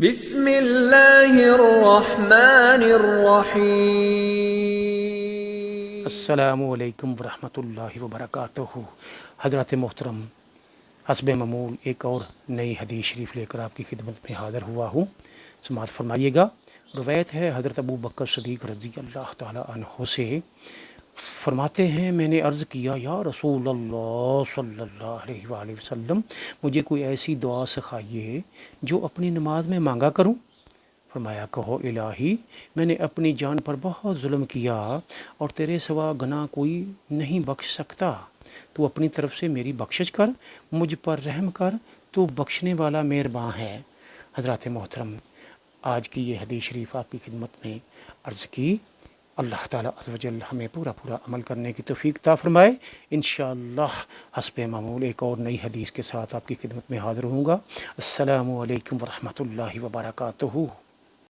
بسم اللہ الرحمن الرحیم۔ السلام علیکم ورحمۃ اللہ وبرکاتہ۔ حضرات محترم، حسب معمول ایک اور نئی حدیث شریف لے کر آپ کی خدمت میں حاضر ہوا ہوں، سماعت فرمائیے گا۔ روایت ہے حضرت ابو بکر صدیق رضی اللہ تعالیٰ عنہ سے، فرماتے ہیں میں نے عرض کیا یا رسول اللہ صلی اللہ علیہ وآلہ وسلم، مجھے کوئی ایسی دعا سکھائیے جو اپنی نماز میں مانگا کروں۔ فرمایا کہو الہی میں نے اپنی جان پر بہت ظلم کیا اور تیرے سوا گناہ کوئی نہیں بخش سکتا، تو اپنی طرف سے میری بخشش کر، مجھ پر رحم کر، تو بخشنے والا مہرباں ہے۔ حضرات محترم، آج کی یہ حدیث شریف آپ کی خدمت میں عرض کی۔ اللہ تعالیٰ عز و جل ہمیں پورا عمل کرنے کی توفیق عطا فرمائے۔ انشاءاللہ حسب معمول ایک اور نئی حدیث کے ساتھ آپ کی خدمت میں حاضر ہوں گا۔ السلام علیکم ورحمۃ اللہ وبرکاتہ۔